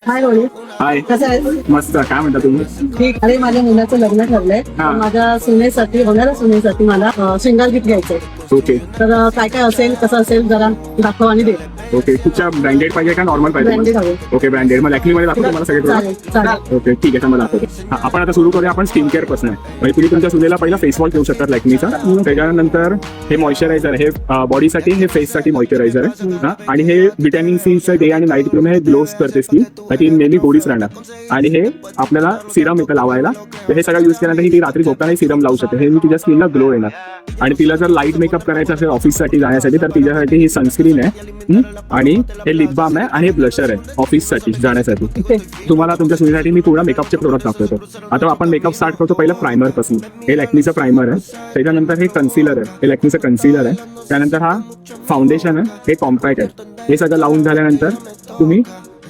हाय रोहित. हाय. कसं आहे? मस्त. काय म्हणता तुम्ही? ठीक. अरे माझ्या मुलाचं लग्न ठरलंय. हा. माझ्या सुनेसाठी होणाऱ्या सुनेसाठी मला शृंगार गिफ्ट घ्यायचंय. ओके तर काय काय असेल कसं असेल जरा दाखव आणि दे. ओके. कुठच्या ब्रँडेड पाहिजे का नॉर्मल पाहिजे? ब्रँडेड हवे. Okay branded. मग लॅक्मी मध्ये दाखवतो तुम्हाला सगळे चालेल product? चालेल. ओके ठीक आहे. मला दाखवतो. आपण आता सुरू करूया. आपण स्किन केअर पासून आहे. म्हणजे तुम्ही तुमच्या सुनेला पहिला फेस वॉश देऊ शकतात लॅक्मीचा. त्याच्यानंतर हे मॉइश्चरायझर हे बॉडीसाठी हे फेससाठी मॉइश्चरायझर आहे हा. आणि हे व्हिटॅमिन सीचं डे आणि नाईट क्रीम हे ग्लोज करते स्किन. ती नेहमी गोडीच राहणार. आणि हे आपल्याला सिरम येतं लावायला. तर हे सगळं यूज केल्यानंतर ती रात्री झोपताना सिरम लावू शकते. हे तिच्या स्किनला ग्लो येणार. आणि तिला जर लाईट मेकअप करायचा असेल ऑफिससाठी जाण्यासाठी तर तिच्यासाठी ही सनस्क्रीन आहे आणि हे लिप बाम आहे आणि हे ब्लशर आहे ऑफिससाठी जाण्यासाठी. तुम्हाला तुमच्या सुनेसाठी मी पूर्ण मेकअपचे प्रोडक्ट दाखवतो. आता आपण मेकअप स्टार्ट करतो पहिलं प्रायमर पासून. हे लॅक्मीचं प्रायमर आहे. त्याच्यानंतर हे कन्सिलर आहे. हे लॅक्मीचं कन्सिलर आहे. त्यानंतर हा फाउंडेशन आहे. हे कॉम्पॅक्ट आहे. हे सगळं लावून झाल्यानंतर तुम्ही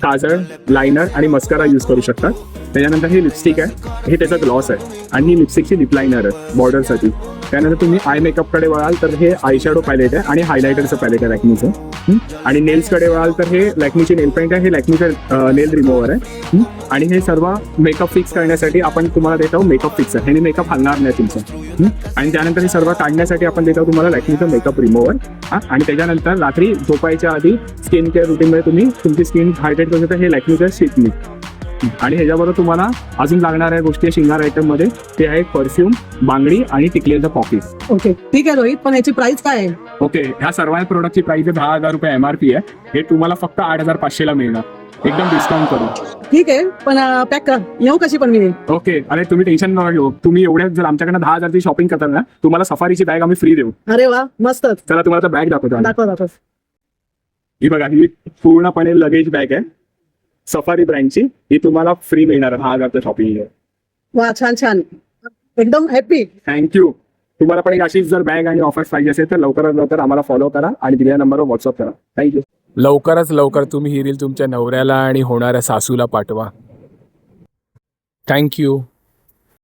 काजळ, लायनर आणि मस्कारा यूज करू शकता. त्याच्यानंतर ही लिपस्टिक आहे. हे त्याचा ग्लॉस आहे आणि ही लिपस्टिकची लिप लायनर आहे बॉर्डरसाठी. त्यानंतर तुम्ही आय मेकअपकडे वळाल तर हे आय शॅडो पॅलेट आहे आणि हायलायटरचं पॅलेट आहे लॅक्मीचं. आणि नेल्सकडे वळाल तर हे लॅक्मीची नेल पेंट आहे. हे लॅक्मीचं नेल रिमूव्हर आहे. आणि हे सर्व मेकअप फिक्स करण्यासाठी आपण तुम्हाला देतो मेकअप फिक्सर. ह्याने मेकअप हलणार नाही तुमचं. आणि त्यानंतर हे सर्व काढण्यासाठी आपण देतो तुम्हाला लॅक्मीचं मेकअप रिमूव्हर. आणि त्याच्यानंतर रात्री झोपायच्या आधी स्किन केअर रुटीनमध्ये तुम्ही तुमची स्किन हायड्रेट करू शकता. हे लॅक्मीचं शिकली. आणि ह्याच्याबरोबर तुम्हाला अजून लागणाऱ्या गोष्टी शिंगार आयटम मध्ये ते आहे परफ्यूम, बांगडी आणि टिकलेचं पॉकेट. ओके ठीक आहे रोहित. पण याची प्राइस काय आहे? ओके. ह्या सर्व प्रोडक्टची प्राइस 10,000 रुपये MRP आहे. हे तुम्हाला फक्त 8,500 मिळणार एकदम डिस्काउंट करून. ठीक आहे पण पॅक कर. येऊ कशी पण मी? ओके. अरे तुम्ही टेन्शन नका घेऊ. तुम्ही एवढ्या जर आमच्याकडनं 10,000 ची शॉपिंग करताल ना तुम्हाला सफारीची बॅग आम्ही फ्री देऊ. अरे वा मस्तच. चला तुम्हाला बॅग दाखवतो. दाखव दाखव. ही बघा ही पूर्णपणे लगेज बॅग आहे सफारी ब्रँडची. ही तुम्हाला फ्री मिळणार 10,000 शॉपिंग. वा छान छान. एकदम हॅपी. थँक्यू. तुम्हाला पण एक अशीच जर बॅग आणि ऑफर्स पाहिजे असेल तर लवकरात लवकर आम्हाला फॉलो करा आणि दिलेल्या नंबरवर व्हॉट्सअप करा. थँक्यू. लवकरच लवकर तुम्ही ही रील तुमच्या नवऱ्याला आणि होणाऱ्या सासूला पाठवा. थँक्यू.